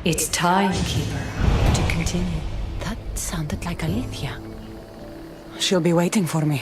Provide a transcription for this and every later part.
It's time, Keeper, to continue. That sounded like Alethea. She'll be waiting for me.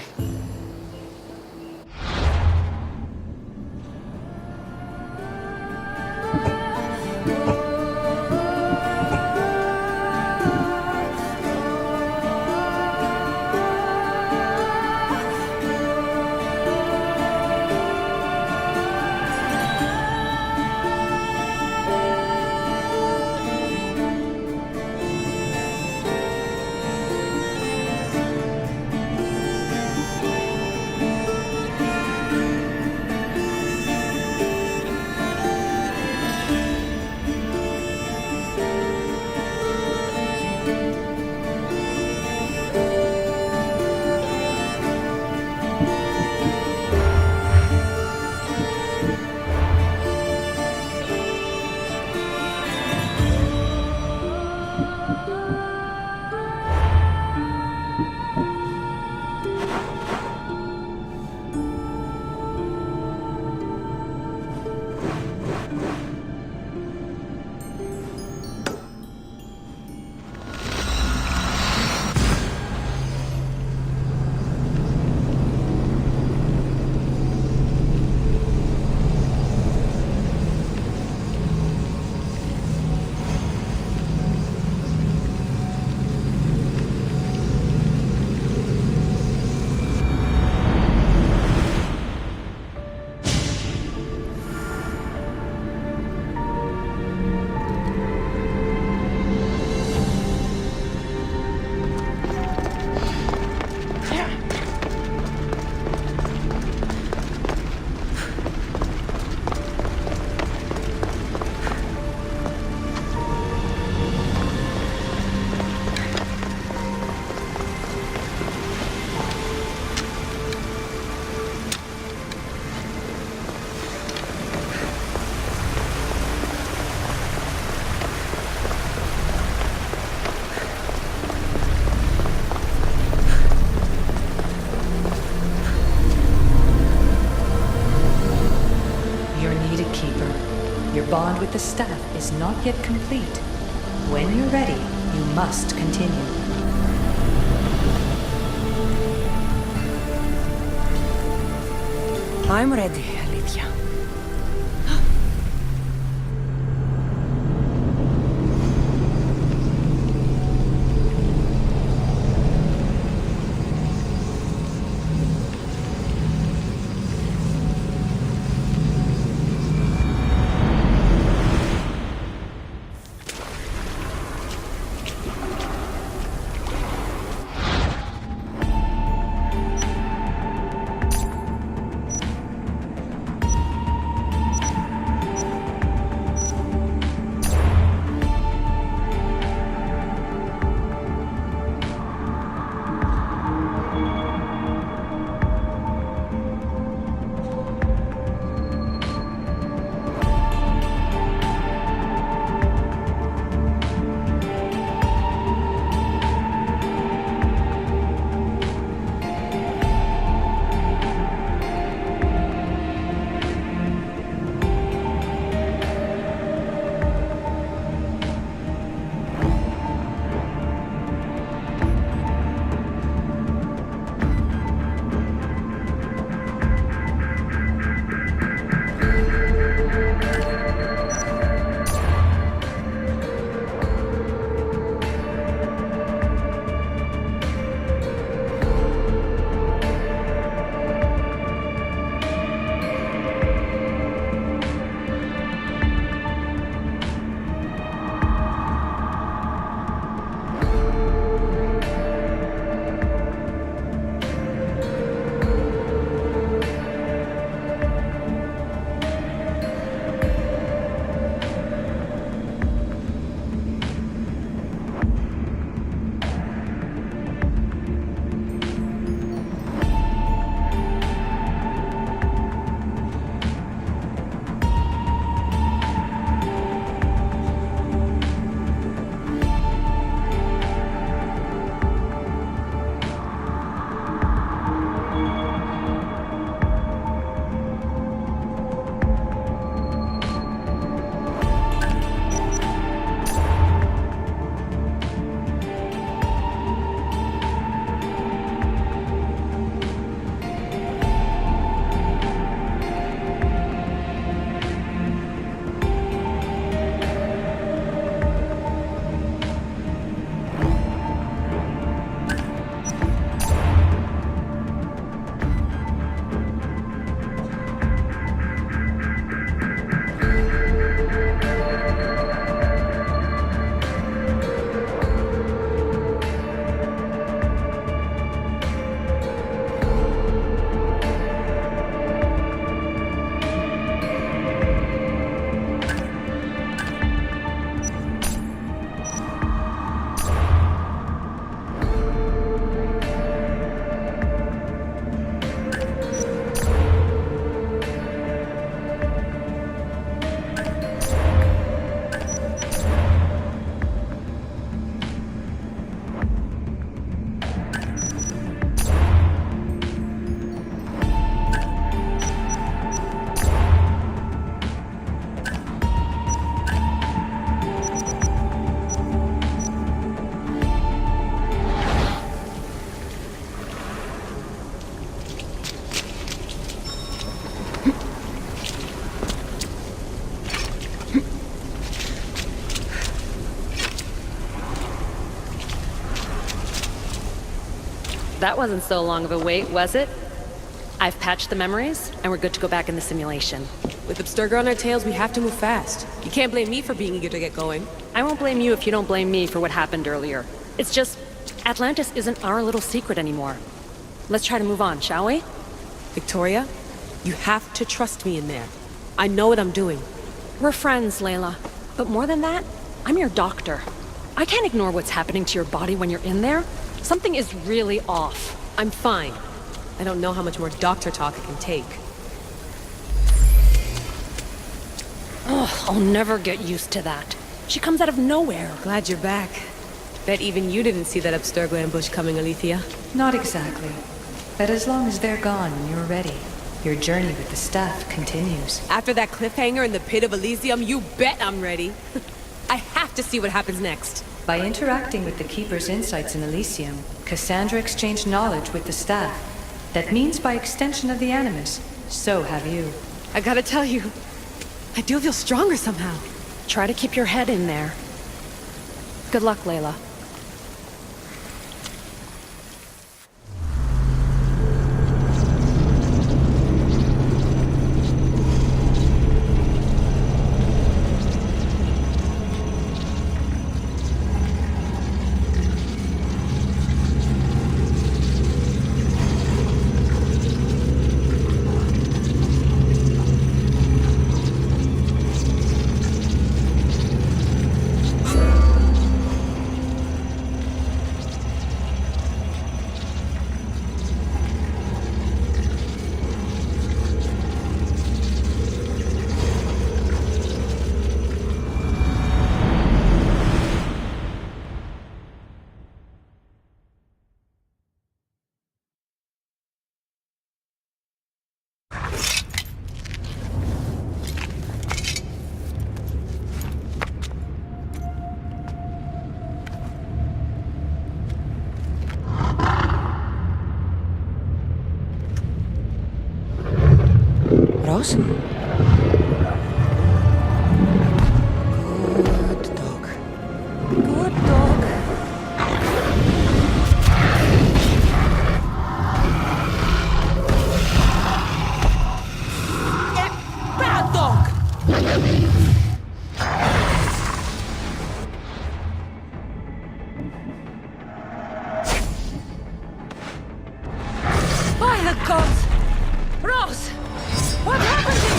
Your bond with the staff is not yet complete. When you're ready, you must continue. I'm ready, Alethea. That wasn't so long of a wait, was it? I've patched the memories, and we're good to go back in the simulation. With Abstergo on our tails, we have to move fast. You can't blame me for being eager to get going. I won't blame you if you don't blame me for what happened earlier. It's just, Atlantis isn't our little secret anymore. Let's try to move on, shall we? Victoria, you have to trust me in there. I know what I'm doing. We're friends, Layla. But more than that, I'm your doctor. I can't ignore what's happening to your body when you're in there. Something is really off. I'm fine. I don't know how much more doctor talk I can take. Ugh, I'll never get used to that. She comes out of nowhere. Glad you're back. Bet even you didn't see that Abstergo ambush coming, Alethea. Not exactly. But as long as they're gone and you're ready, your journey with the staff continues. After that cliffhanger in the pit of Elysium, you bet I'm ready. I have to see what happens next. By interacting with the Keeper's insights in Elysium, Cassandra exchanged knowledge with the staff. That means by extension of the Animus, so have you. I gotta tell you, I do feel stronger somehow. Try to keep your head in there. Good luck, Layla. Rose? Good dog. Good dog. Bad dog! By the gods! Rose! What happened to you?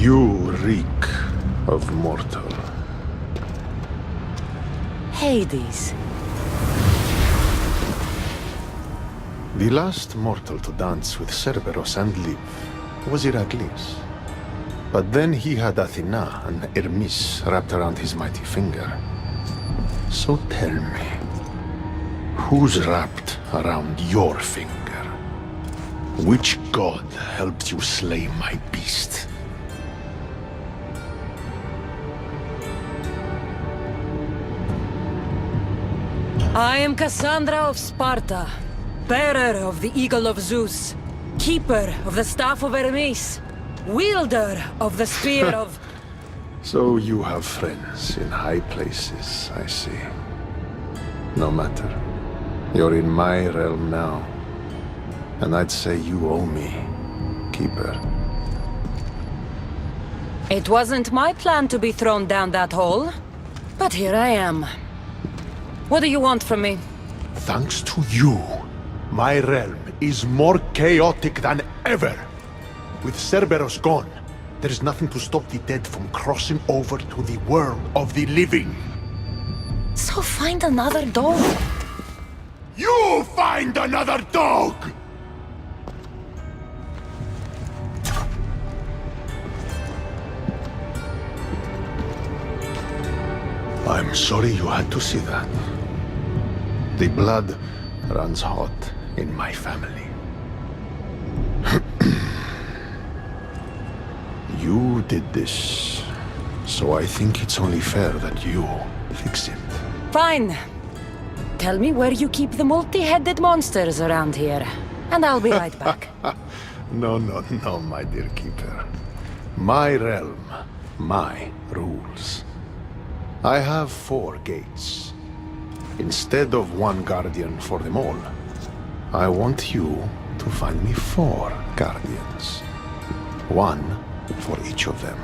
You reek of mortal. Hades. The last mortal to dance with Cerberus and live was Heracles. But then he had Athena and Hermes wrapped around his mighty finger. So tell me, who's wrapped around your finger? Which god helped you slay my beast? I am Cassandra of Sparta, bearer of the Eagle of Zeus, keeper of the Staff of Hermes, wielder of the Spear of... So you have friends in high places, I see. No matter. You're in my realm now. And I'd say you owe me, Keeper. It wasn't my plan to be thrown down that hole, but here I am. What do you want from me? Thanks to you, my realm is more chaotic than ever. With Cerberus gone, there is nothing to stop the dead from crossing over to the world of the living. So find another dog. You find another dog! I'm sorry you had to see that. The blood runs hot in my family. You did this, so I think it's only fair that you fix it. Fine. Tell me where you keep the multi-headed monsters around here, and I'll be right back. No, my dear Keeper. My realm, my rules. I have 4 gates. Instead of 1 guardian for them all, I want you to find me 4 guardians. 1 for each of them.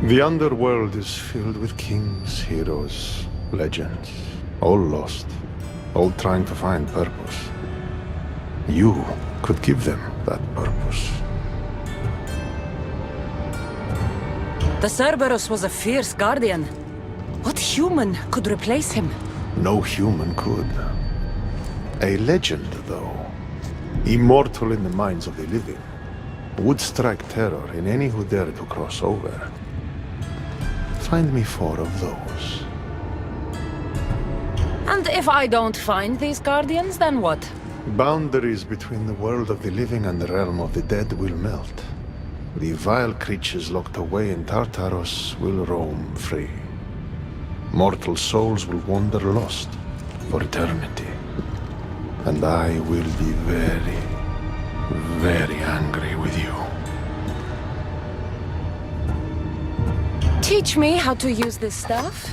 The underworld is filled with kings, heroes, legends, all lost, all trying to find purpose. You could give them that purpose. The Cerberus was a fierce guardian. What human could replace him? No human could. A legend, though, immortal in the minds of the living, would strike terror in any who dare to cross over. Find me 4 of those. And if I don't find these guardians, then what? Boundaries between the world of the living and the realm of the dead will melt. The vile creatures locked away in Tartarus will roam free. Mortal souls will wander lost for eternity. And I will be very, very angry with you. Teach me how to use this stuff,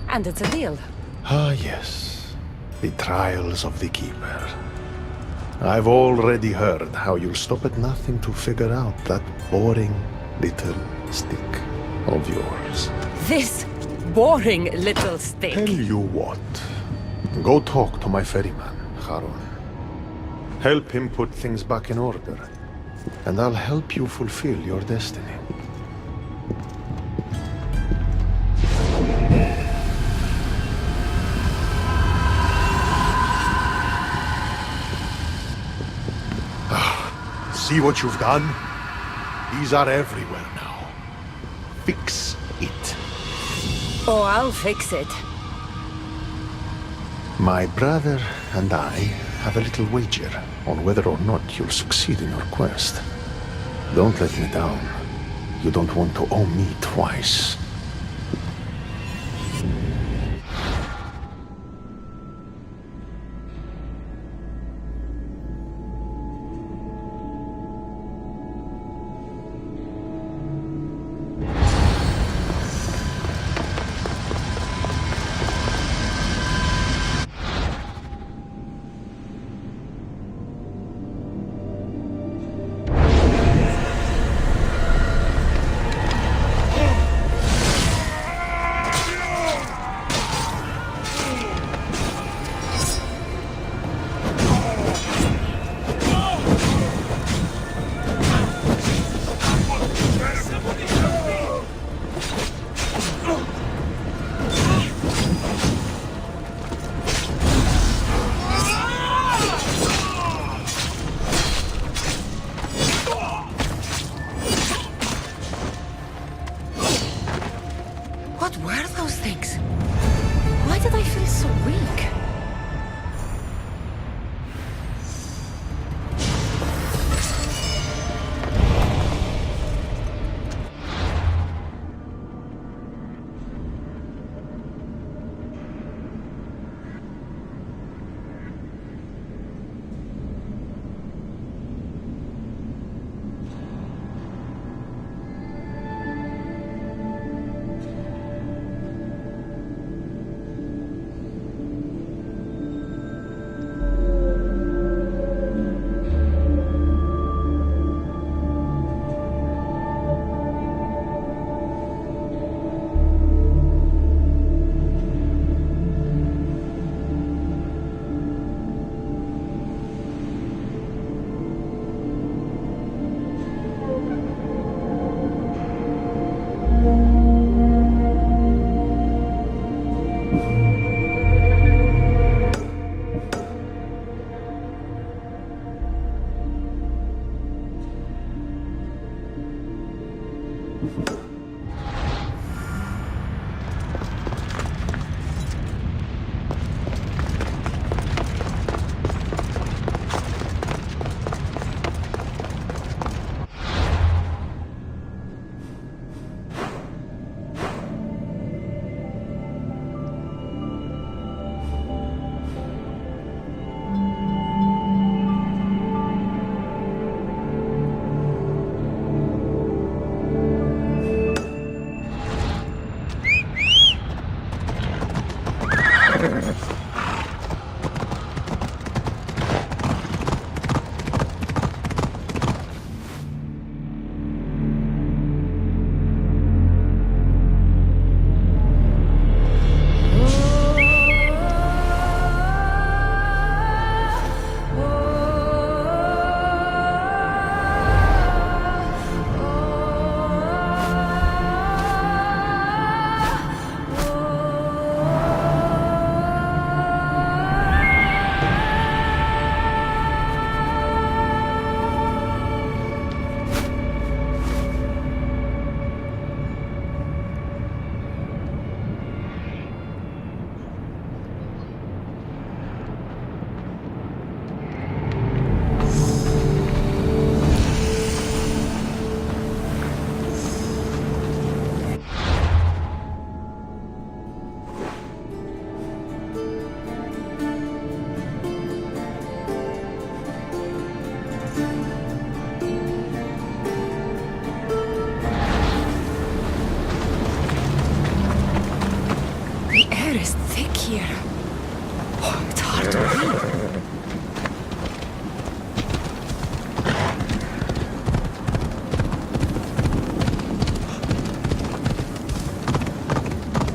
and it's a deal. Ah, yes. The trials of the Keeper. I've already heard how you'll stop at nothing to figure out that boring little stick of yours. This boring little stick. Tell you what. Go talk to my ferryman, Charon. Help him put things back in order. And I'll help you fulfill your destiny. See what you've done? These are everywhere now. Fix it. Oh, I'll fix it. My brother and I have a little wager on whether or not you'll succeed in your quest. Don't let me down. You don't want to owe me twice. those things? Why did I feel so weak? Is thick here. Oh, it's hard to breathe.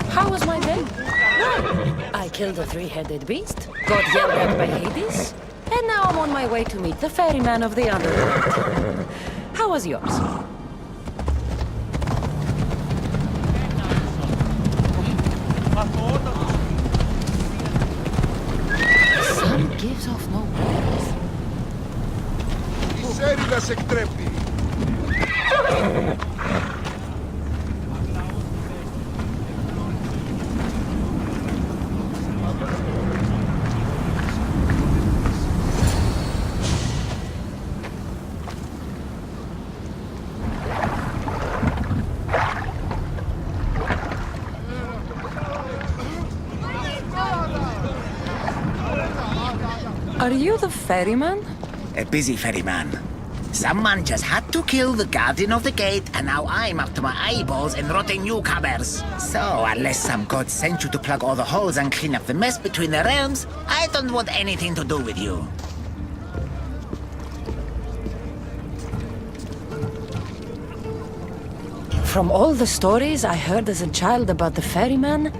How was my day? Well, I killed a three-headed beast, got yelled at by Hades, and now I'm on my way to meet the ferryman of the underworld. How was yours? Gives off no words. Are you the ferryman? A busy ferryman. Someone just had to kill the guardian of the gate, and now I'm up to my eyeballs in rotting newcomers. So, unless some god sent you to plug all the holes and clean up the mess between the realms, I don't want anything to do with you. From all the stories I heard as a child about the ferryman,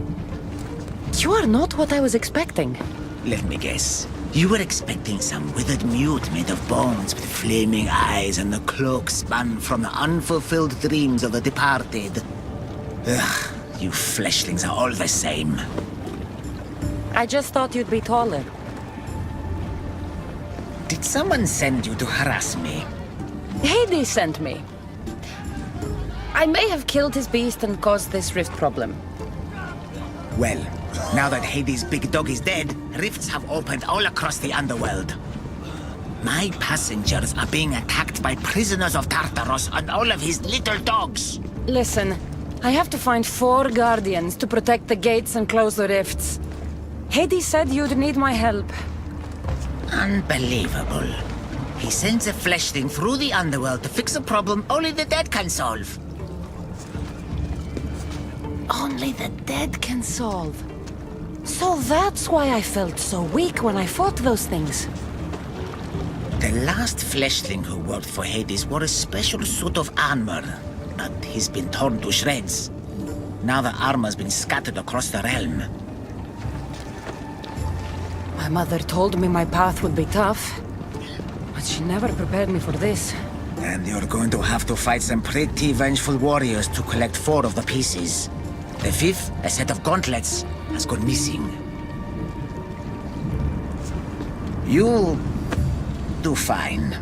you are not what I was expecting. Let me guess. You were expecting some withered mute made of bones with flaming eyes and a cloak spun from the unfulfilled dreams of the departed. Ugh, you fleshlings are all the same. I just thought you'd be taller. Did someone send you to harass me? Hades sent me. I may have killed his beast and caused this rift problem. Well, now that Hades' big dog is dead, rifts have opened all across the underworld. My passengers are being attacked by prisoners of Tartaros and all of his little dogs. Listen, I have to find 4 guardians to protect the gates and close the rifts. Hades said you'd need my help. Unbelievable. He sends a fleshling through the underworld to fix a problem only the dead can solve. Only the dead can solve. So that's why I felt so weak when I fought those things. The last fleshling who worked for Hades wore a special suit of armor, but he's been torn to shreds. Now the armor's been scattered across the realm. My mother told me my path would be tough, but she never prepared me for this. And you're going to have to fight some pretty vengeful warriors to collect 4 of the pieces. The 5th, a set of gauntlets, has gone missing. You'll do fine.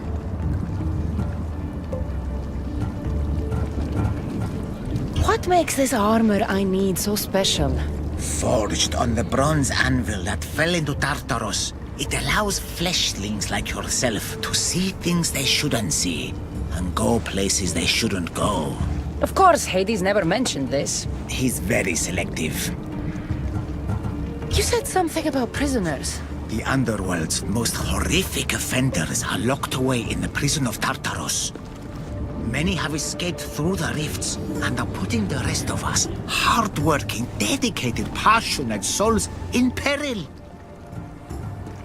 What makes this armor I need so special? Forged on the bronze anvil that fell into Tartaros, it allows fleshlings like yourself to see things they shouldn't see, and go places they shouldn't go. Of course, Hades never mentioned this. He's very selective. You said something about prisoners. The underworld's most horrific offenders are locked away in the prison of Tartaros. Many have escaped through the rifts and are putting the rest of us, hard-working, dedicated, passionate souls, in peril.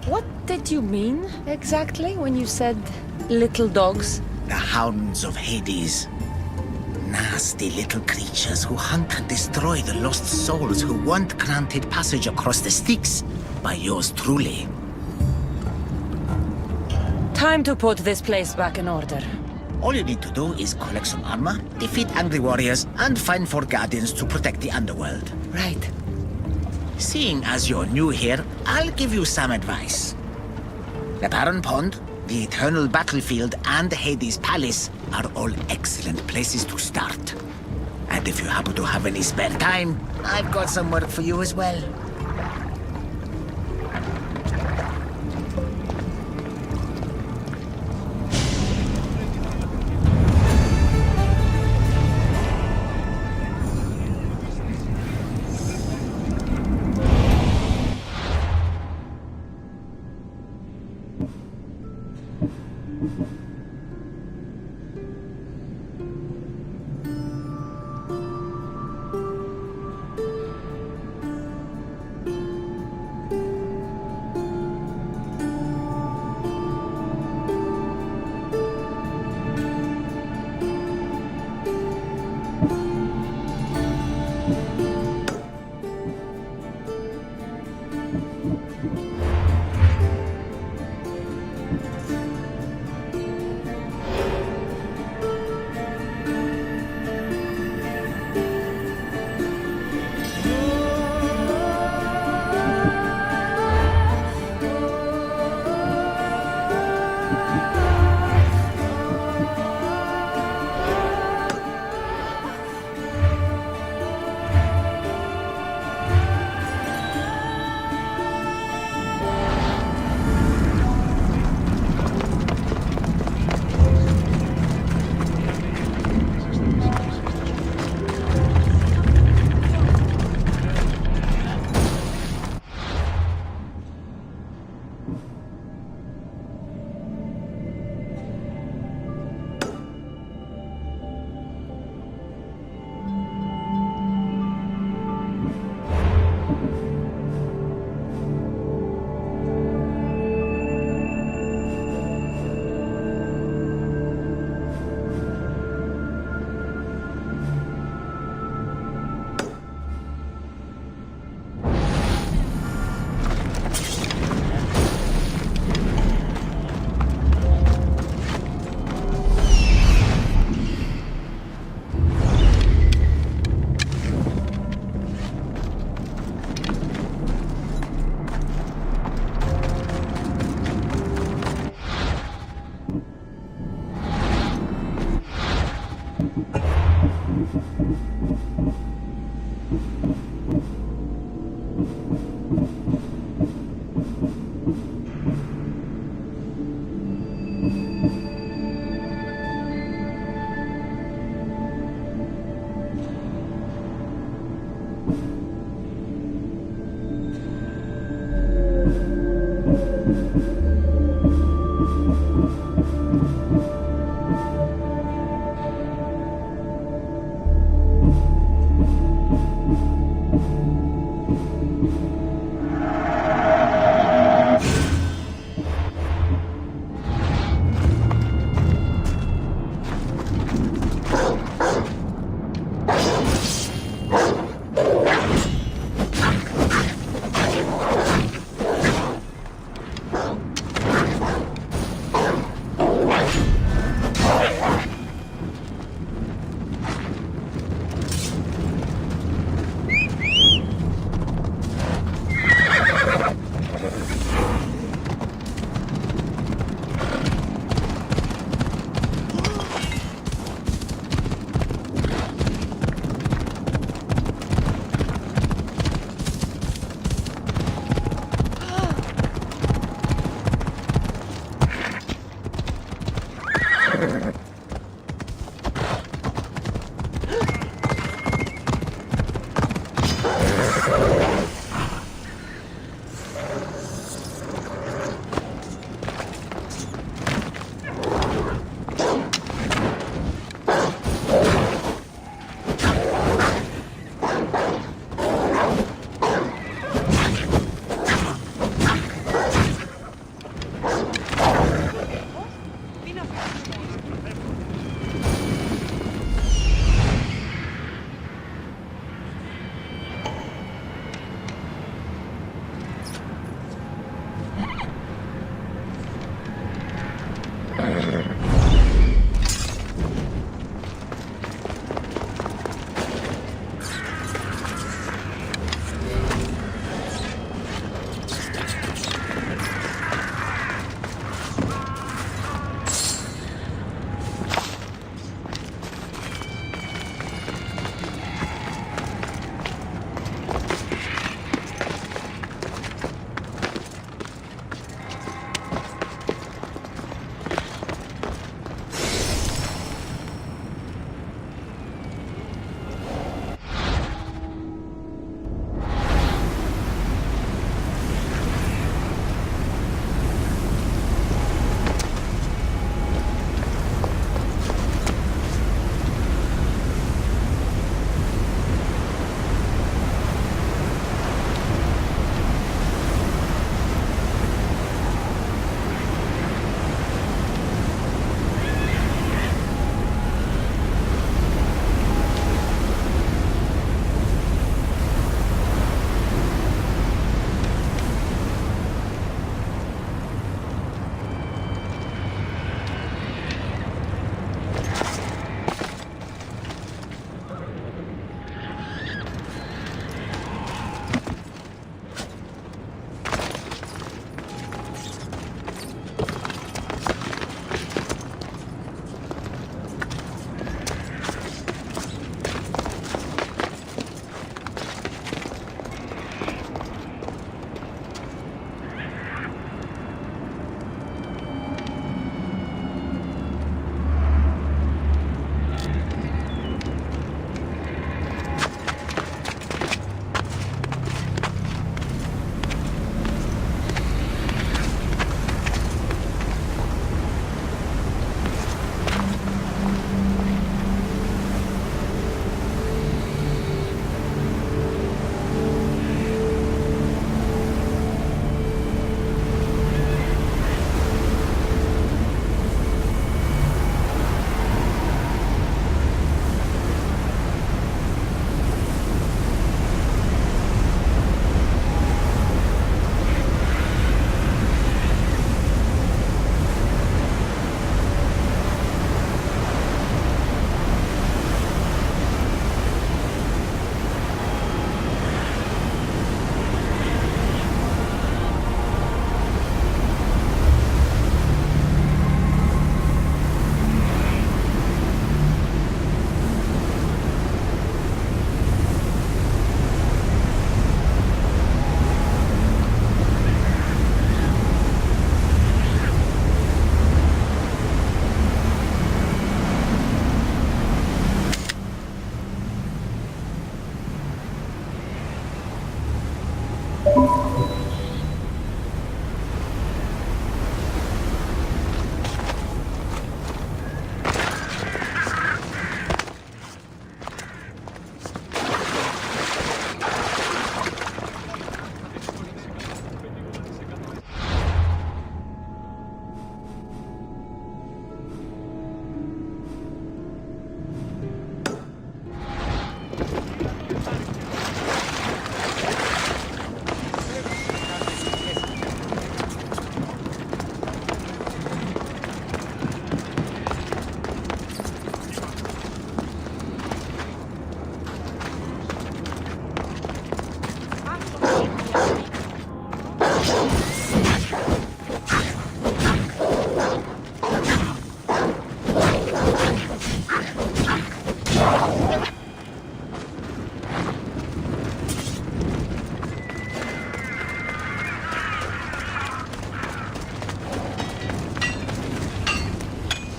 What did you mean, exactly, when you said little dogs? The hounds of Hades. Nasty little creatures who hunt and destroy the lost souls who weren't granted passage across the Styx by yours truly. Time to put this place back in order. All you need to do is collect some armor, defeat angry warriors, and find 4 guardians to protect the underworld. Right. Seeing as you're new here, I'll give you some advice. The Barren Pond, the Eternal Battlefield, and Hades Palace are all excellent places to start. And if you happen to have any spare time, I've got some work for you as well.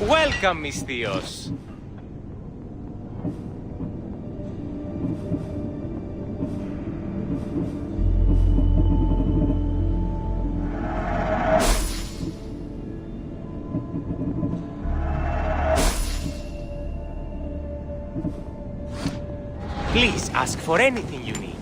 Welcome, mis tíos. Please ask for anything you need.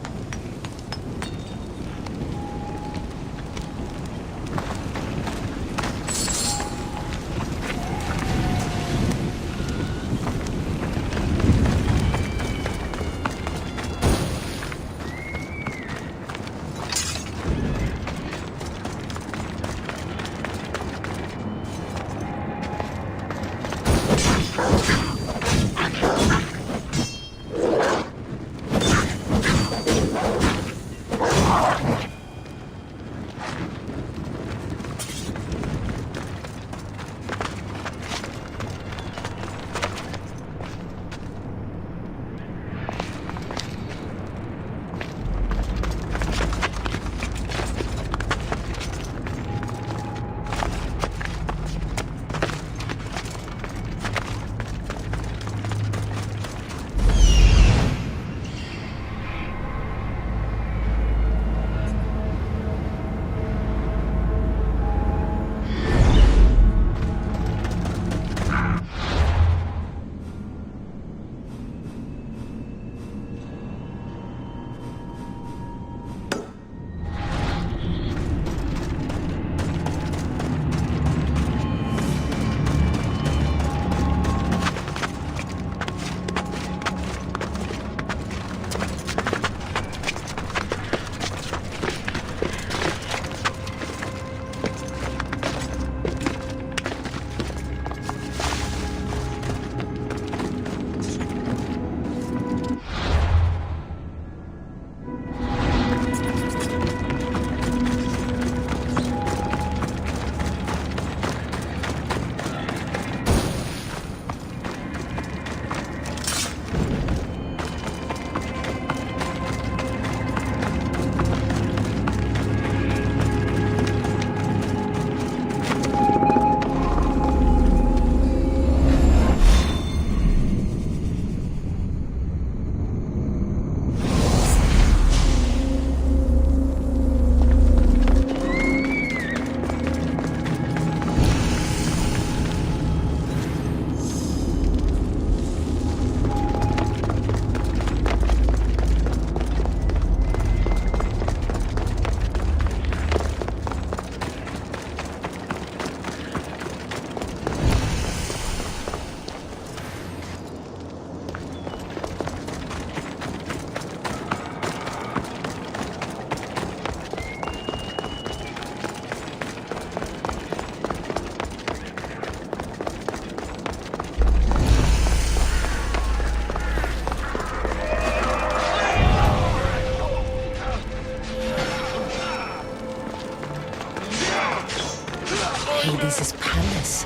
Hades' palace.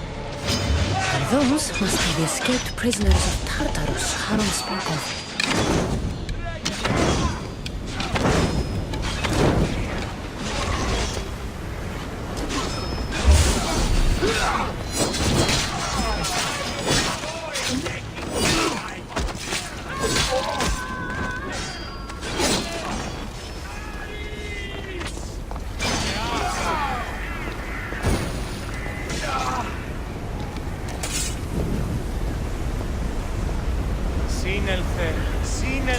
Those must be the escaped prisoners of Tartarus Haron spoke of. Sin el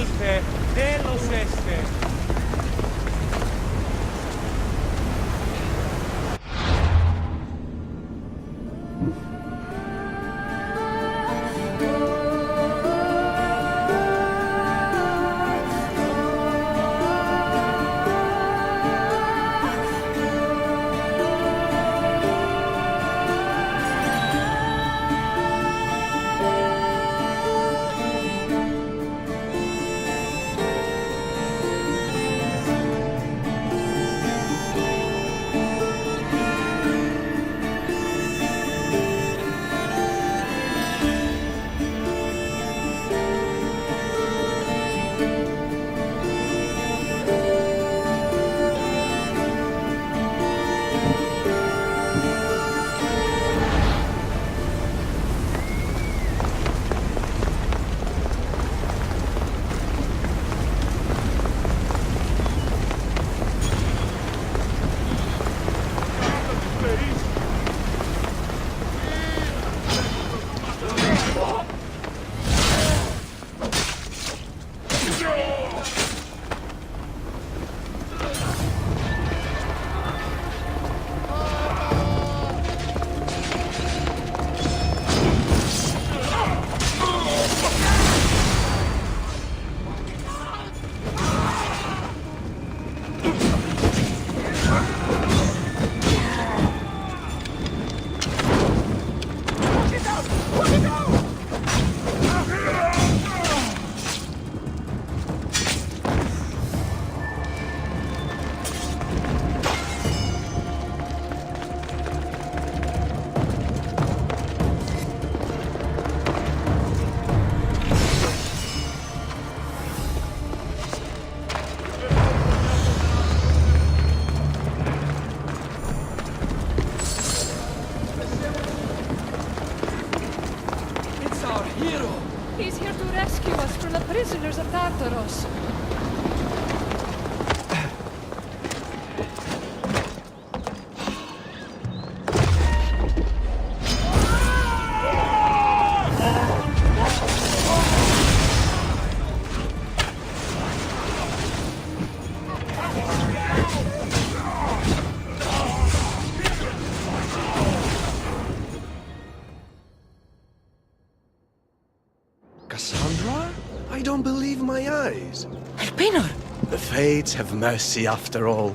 don't believe my eyes. Elpenor! The fates have mercy after all.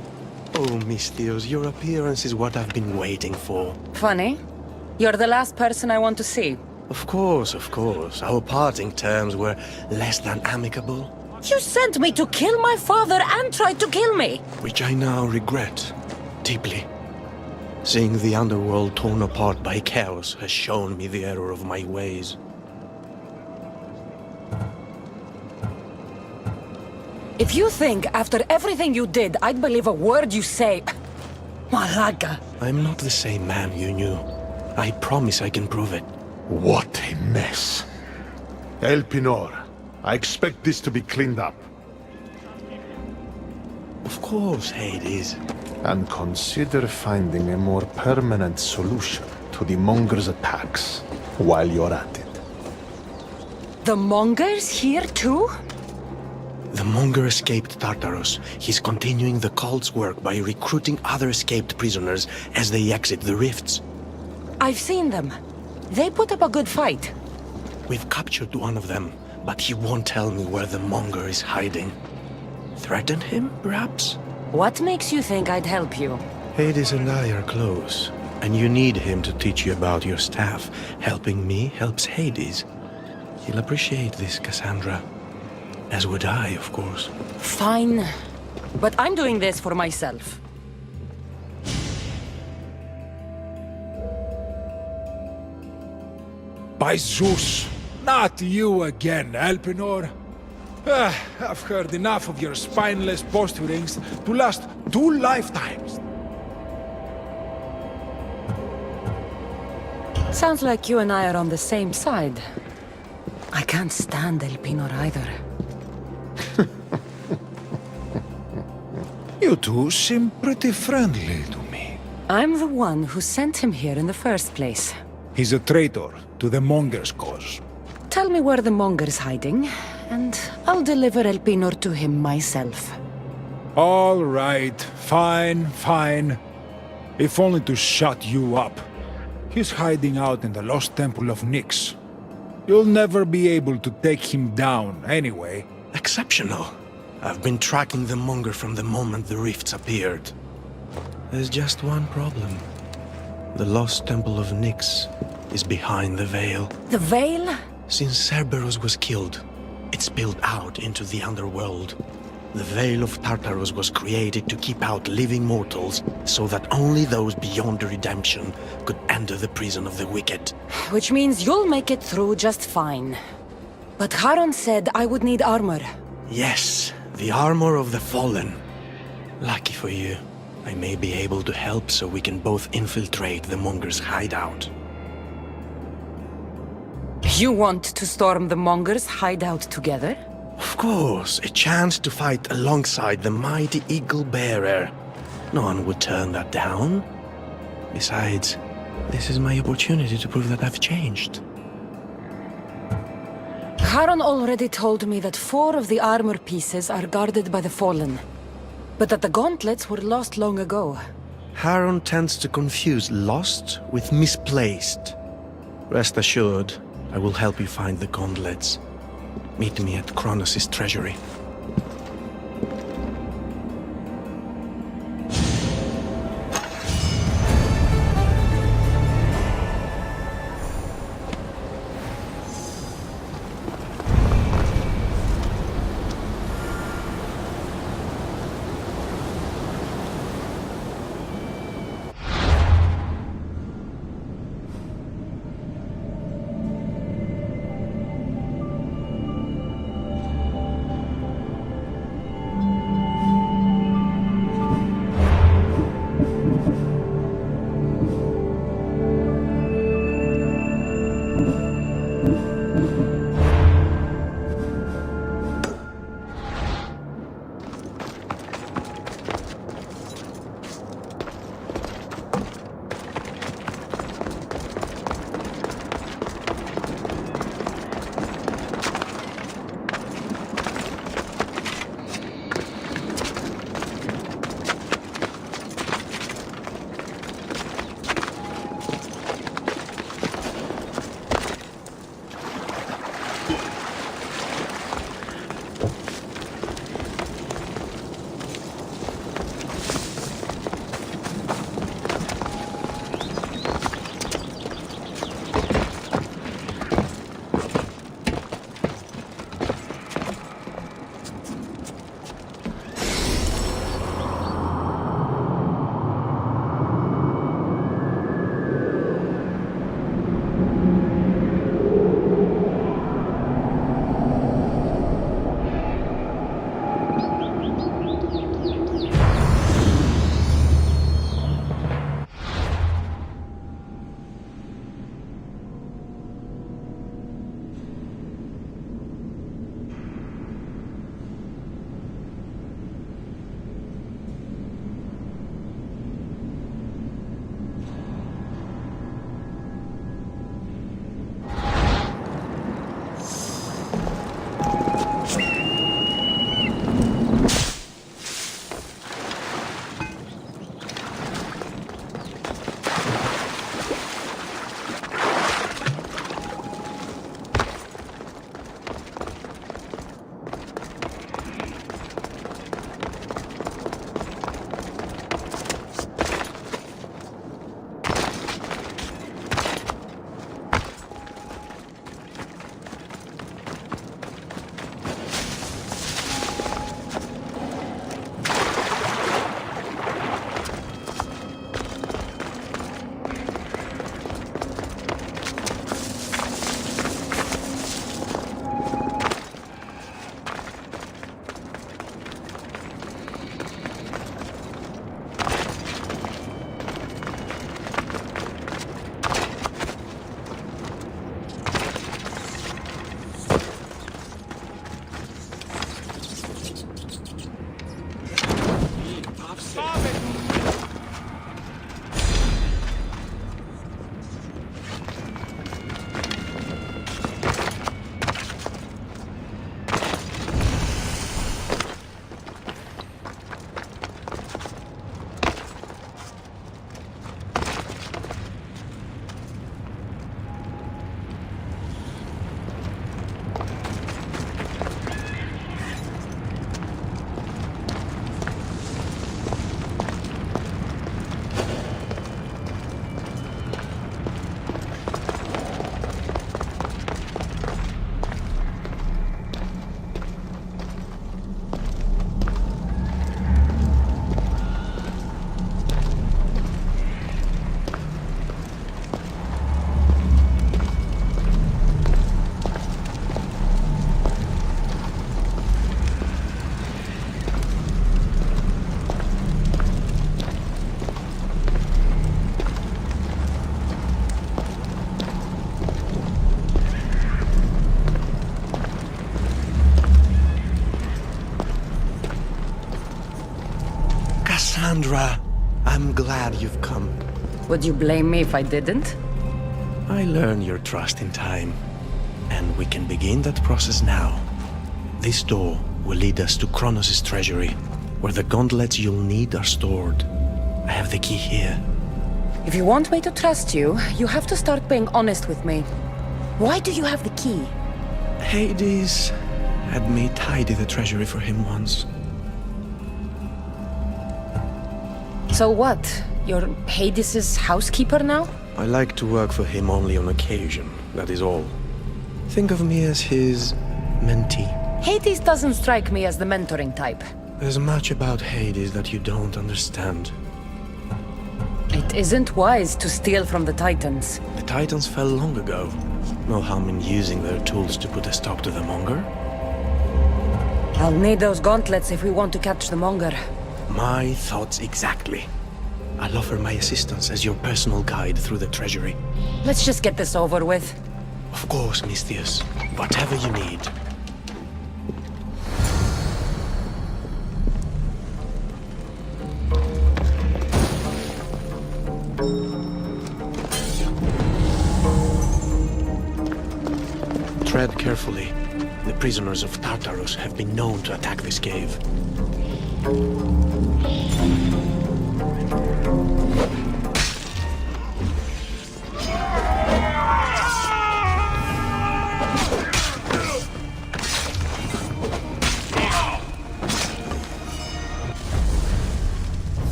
Oh, Miss Theos, your appearance is what I've been waiting for. Funny. You're the last person I want to see. Of course, of course. Our parting terms were less than amicable. You sent me to kill my father and tried to kill me! Which I now regret deeply. Seeing the underworld torn apart by chaos has shown me the error of my ways. If you think, after everything you did, I'd believe a word you say... Malaga. I'm not the same man you knew. I promise I can prove it. What a mess. Elpenor, I expect this to be cleaned up. Of course, Hades. And consider finding a more permanent solution to the Monger's attacks while you're at it. The Mongers here too? The Monger escaped Tartarus. He's continuing the cult's work by recruiting other escaped prisoners as they exit the rifts. I've seen them. They put up a good fight. We've captured one of them, but he won't tell me where the Monger is hiding. Threaten him, perhaps? What makes you think I'd help you? Hades and I are close, and you need him to teach you about your staff. Helping me helps Hades. He'll appreciate this, Cassandra. As would I, of course. Fine. But I'm doing this for myself. By Zeus, not you again, Elpenor. I've heard enough of your spineless posturings to last 2 lifetimes. Sounds like you and I are on the same side. I can't stand Elpenor either. You two seem pretty friendly to me. I'm the one who sent him here in the first place. He's a traitor to the Monger's cause. Tell me where the Monger's hiding, and I'll deliver Elpenor to him myself. All right, fine, fine. If only to shut you up. He's hiding out in the lost temple of Nyx. You'll never be able to take him down anyway. Exceptional. I've been tracking the Monger from the moment the rifts appeared. There's just one problem. The lost temple of Nyx is behind the veil. The veil? Since Cerberus was killed, it spilled out into the underworld. The Veil of Tartarus was created to keep out living mortals, so that only those beyond redemption could enter the prison of the wicked. Which means you'll make it through just fine. But Charon said I would need armor. Yes, the armor of the fallen. Lucky for you, I may be able to help so we can both infiltrate the Monger's hideout. You want to storm the Monger's hideout together? Of course, a chance to fight alongside the mighty Eagle Bearer. No one would turn that down. Besides, this is my opportunity to prove that I've changed. Charon already told me that 4 of the armor pieces are guarded by the Fallen, but that the gauntlets were lost long ago. Charon tends to confuse lost with misplaced. Rest assured, I will help you find the gauntlets. Meet me at Kronos' treasury. Cassandra, I'm glad you've come. Would you blame me if I didn't? I learn your trust in time, and we can begin that process now. This door will lead us to Kronos' treasury, where the gauntlets you'll need are stored. I have the key here. If you want me to trust you, you have to start being honest with me. Why do you have the key? Hades had me tidy the treasury for him once. So what? You're Hades' housekeeper now? I like to work for him only on occasion, that is all. Think of me as his mentee. Hades doesn't strike me as the mentoring type. There's much about Hades that you don't understand. It isn't wise to steal from the Titans. The Titans fell long ago. No harm in using their tools to put a stop to the Monger. I'll need those gauntlets if we want to catch the Monger. My thoughts exactly. I'll offer my assistance as your personal guide through the treasury. Let's just get this over with. Of course, Misthios. Whatever you need. Tread carefully. The prisoners of Tartarus have been known to attack this cave.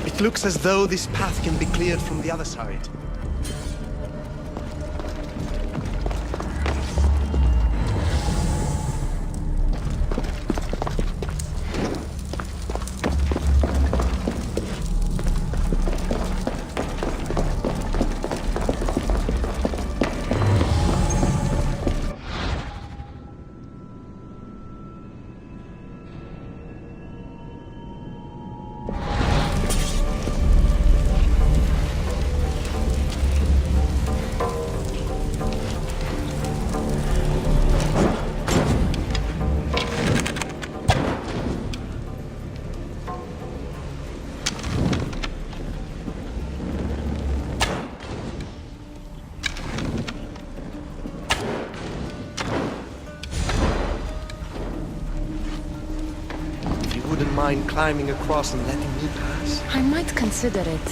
It looks as though this path can be cleared from the other side. Mind climbing across and letting me pass? I might consider it.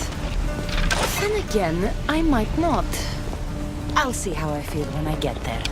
Then again, I might not. I'll see how I feel when I get there.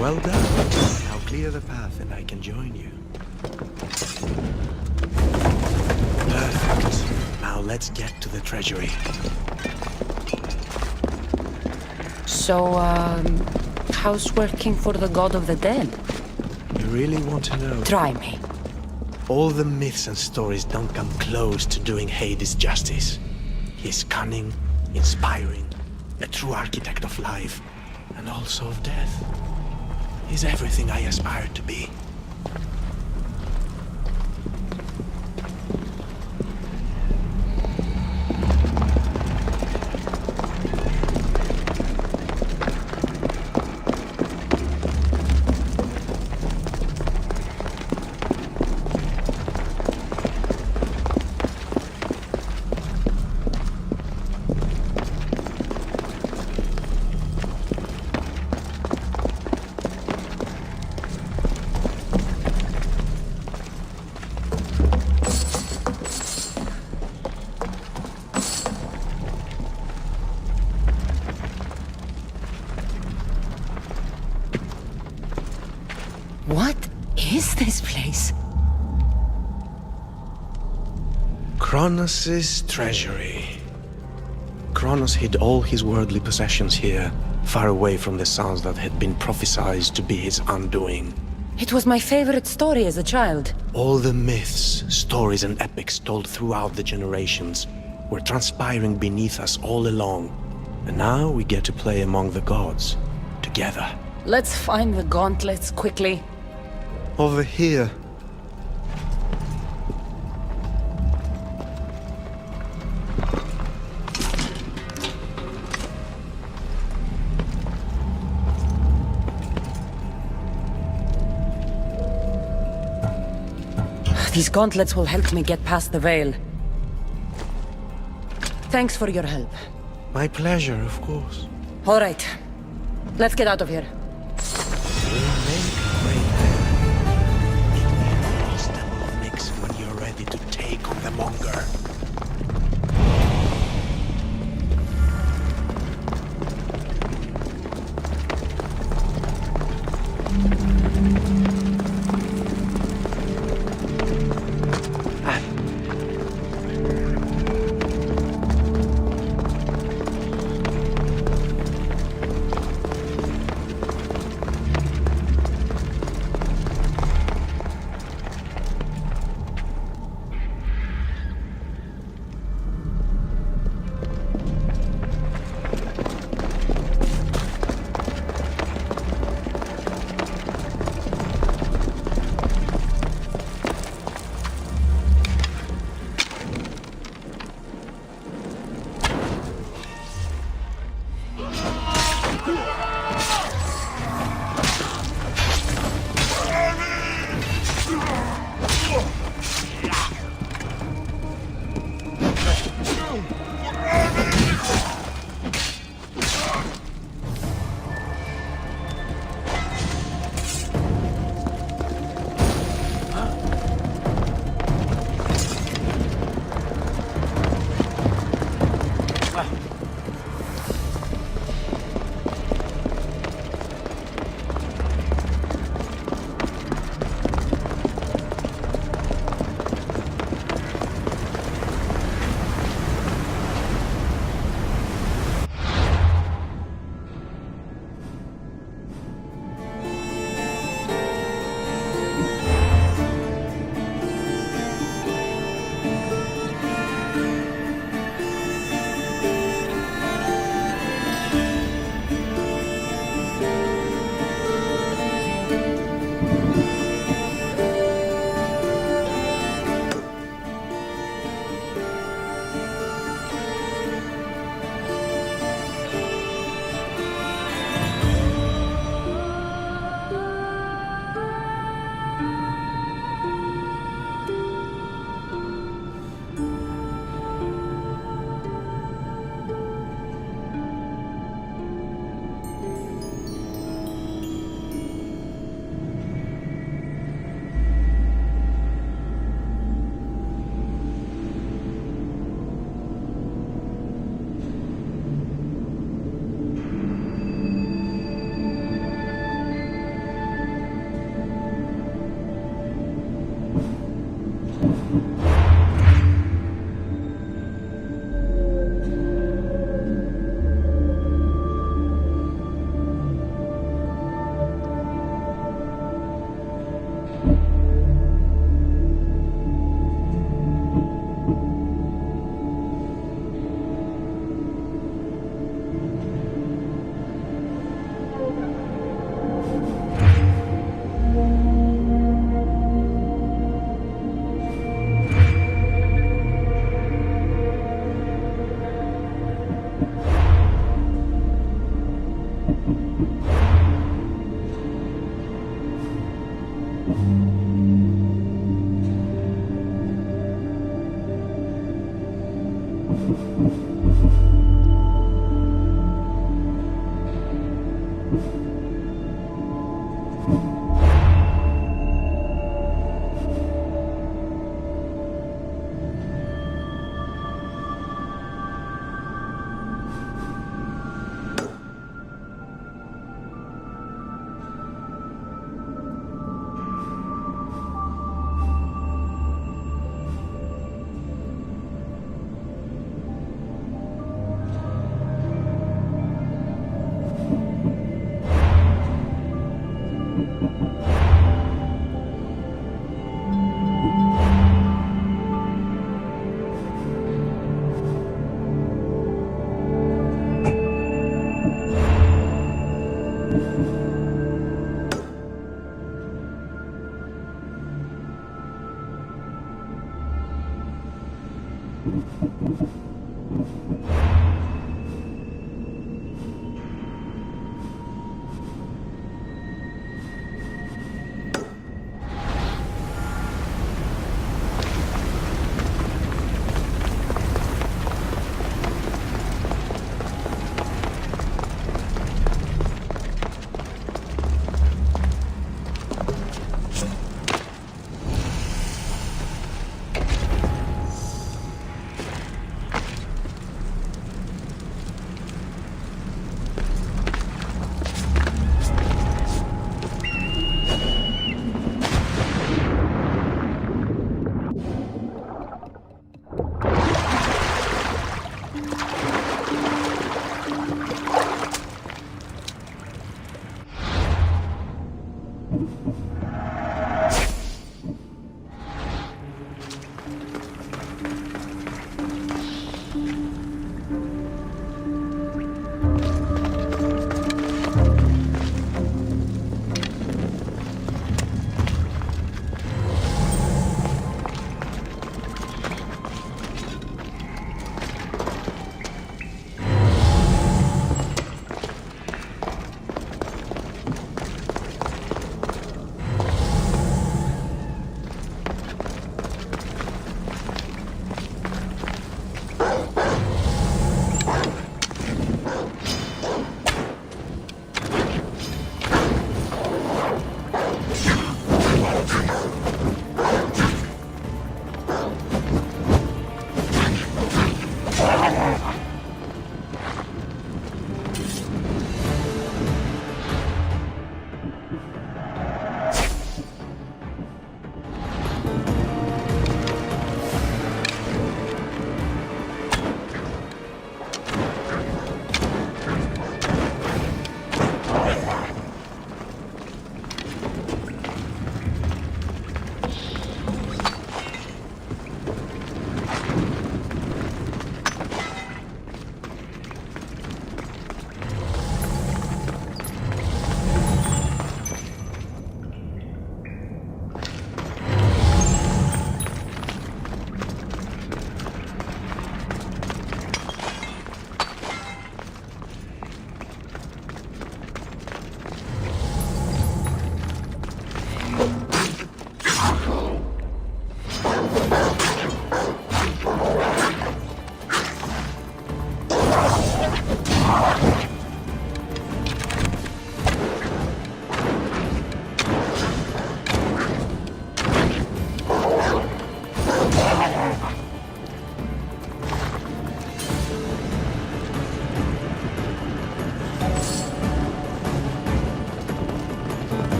Well done. Now clear the path and I can join you. Perfect. Now let's get to the treasury. So, how's working for the god of the dead? You really want to know? Try me. All the myths and stories don't come close to doing Hades justice. He's cunning, inspiring, a true architect of life, and also of death. He's everything I aspire to be. What is this place? Kronos' treasury. Kronos hid all his worldly possessions here, far away from the sons that had been prophesied to be his undoing. It was my favorite story as a child. All the myths, stories and epics told throughout the generations were transpiring beneath us all along. And now we get to play among the gods, together. Let's find the gauntlets quickly. Over here. These gauntlets will help me get past the veil. Thanks for your help. My pleasure, of course. All right. Let's get out of here. When you're ready to take on the Monger.